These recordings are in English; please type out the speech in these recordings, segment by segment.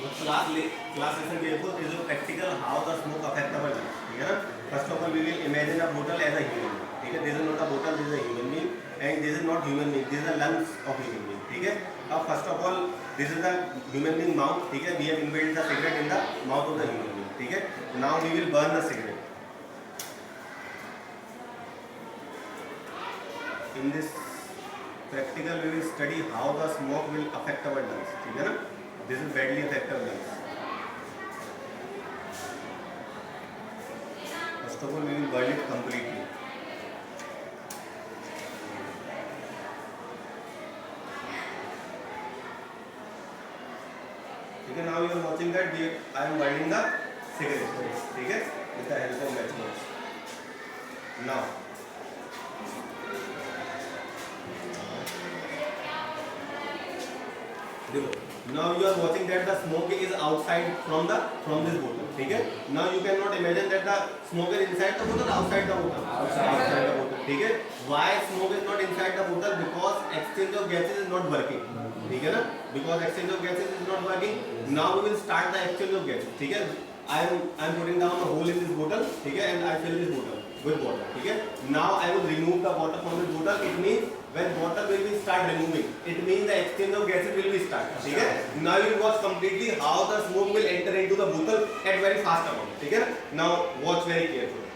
class lesson careful is a practical how the smoke affect our lungs. ठीक है ना? First of all we will imagine a bottle as a human being. ठीक है? This is not a bottle, this is a human being, and this is not human being, this is the lungs of human being. ठीक है? अब first of all this is the human being mouth. ठीक है? We have inhaled the cigarette in the mouth of the human being. ठीक है? Now we will burn the cigarette. In this practical we will study how the smoke will affect our lungs. ठीक है ना? This is badly affect our lungs. First of all, we will burn it completely. Okay, now you are watching that I am burning the cigarette. Okay, with the help of matchbox. Now. Now you are watching that the smoke is outside from this bottle. ठीक है? Now you cannot imagine that the smoke is inside the bottle, outside the bottle. Outside the bottle. ठीक है? Why smoke is not inside the bottle? Because exchange of gases is not working. ठीक है ना? Because exchange of gases is not working. Now we will start the exchange of gases. ठीक है? I am putting down a hole in this bottle. ठीक है? And I fill this bottle with water. ठीक है? Now I will remove the water from this bottle. It means when water will be start removing, it means the exchange of gases will be start. ठीक है? Now you will watch completely how the smoke will enter into the bottle at very fast amount. ठीक है? Now watch very carefully.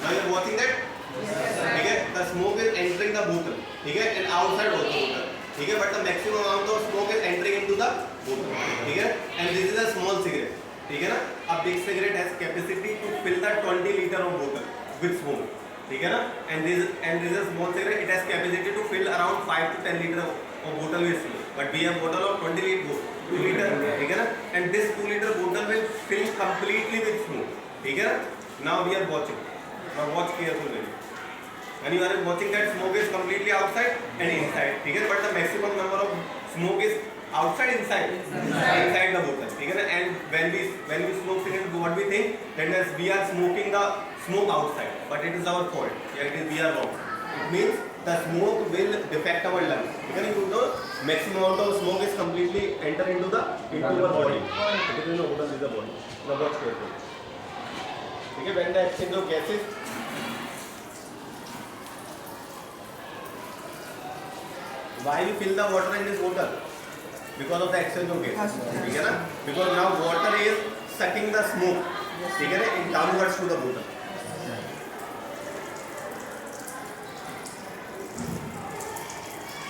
Now you are watching that? ठीक है? The smoke is entering the bottle. ठीक है? And outside also bottle. ठीक है? But the maximum amount of smoke is entering into the bottle. ठीक है? And this is a small cigarette. ठीक है ना? A big cigarette has capacity to fill the 20 liter of bottle with smoke. ठीक है ना? And this is a small cigarette. It has capacity to fill around 5 to 10 liter of bottle with smoke. But we have bottle of 20 liter, 2 liter. ठीक है ना? And this 2 liter bottle will fill completely with smoke. ठीक है ना? Now we are watching. Now watch carefully. When you are watching that smoke is completely outside and inside. ठीक है? But the maximum number of smoke is outside, inside the bottle. ठीक है ना? And when we smoke cigarette, what we think that we are smoking the smoke outside, but it is our fault. Yeah, we are wrong. It means the smoke will affect our lungs. Because you know, maximum amount of smoke is completely enter into our body. It is no bottle is the body. Now watch carefully. Okay, when the exchange of gases. Why you fill the water in this bottle? Because of the exchange of gases. ठीक है ना? Because now water is sucking the smoke. ठीक है ना? In downwards to the bottle.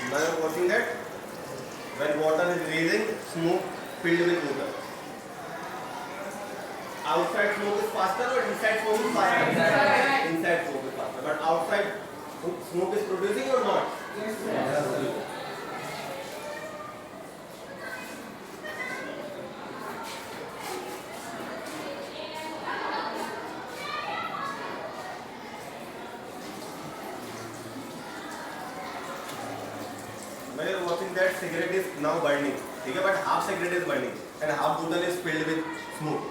Now you are watching that when water is raising, smoke filled with water. Outside smoke is faster or inside smoke is faster? Inside smoke is faster. But outside smoke is producing or not? Yes. When you are watching that cigarette is now burning, ठीक है? But half cigarette is burning and half bottle is filled with smoke.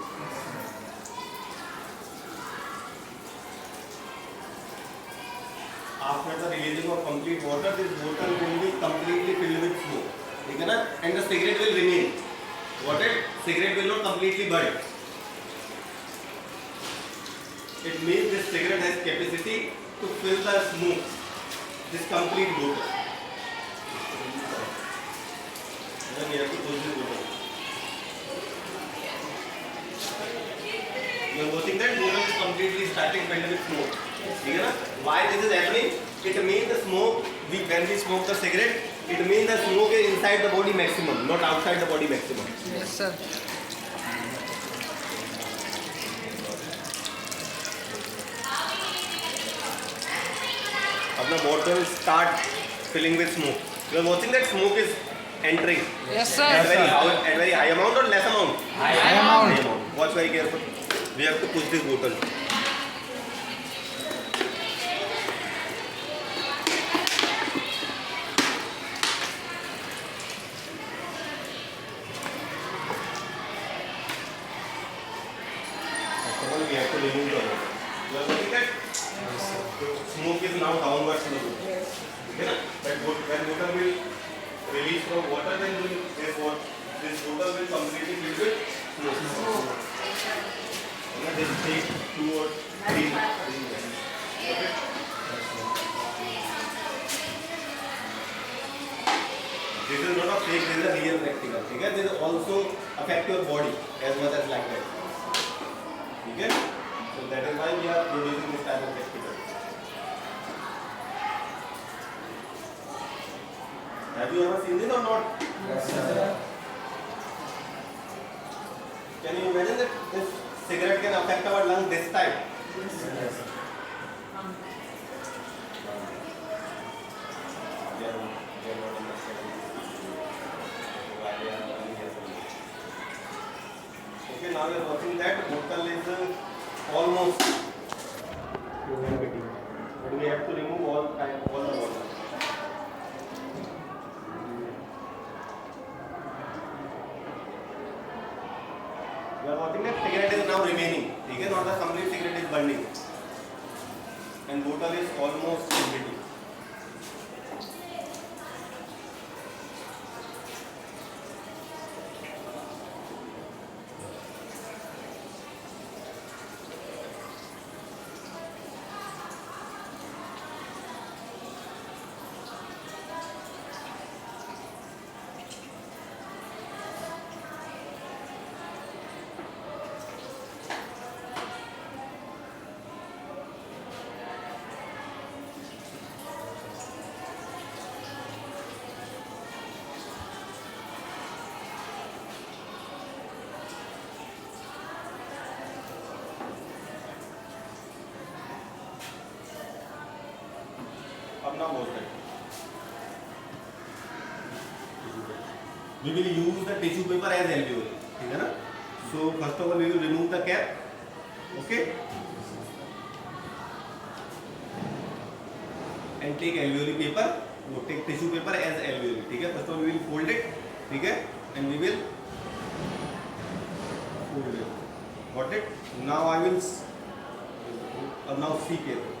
After the releasing of complete water, this bottle will be completely filled with smoke. ठीक है ना? And the cigarette will remain. What it? Cigarette will not completely burn. It means this cigarette has capacity to fill the smoke. This complete bottle. Then you have to close this bottle. You are watching that bottle is completely starting filled with smoke. ठीक है ना? Why this is happening? It means the smoke. When we smoke the cigarette, it means the smoke is inside the body maximum, not outside the body maximum. Yes, sir. अपना bottle start filling with smoke. You are watching that smoke is entering. Yes, sir. At very high amount or less amount? High amount. High amount. Watch very careful. We have to push this bottle. We have to remove the water. You are looking at smoke is now downwards in the bottle. Okay, na? But when water will release from water, then this what this is a real practical. ठीक है, this also affect your body as much as like that. ठीक है, so that is why we are producing this type of practical. Have you ever seen this or not? Yes, sir. Can you imagine that this cigarette can affect our lung this type? Yes, sir. They are not understanding why they are learning here. Okay, now we are watching that bottle is almost empty, but we have to remove all the water. We are watching that cigarette is now remaining. ठीक है, not the complete cigarette is burning, and bottle is almost empty. अब now both sides. We will use the tissue paper as alveoli. ठीक है ना? So first of all we will remove the cap. Okay? And take alveoli paper. वो take tissue paper as alveoli. ठीक है? First of all we will fold it. ठीक है? And we will fold it. Got it? Now I will. Now see carefully.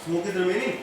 Smoke is remaining.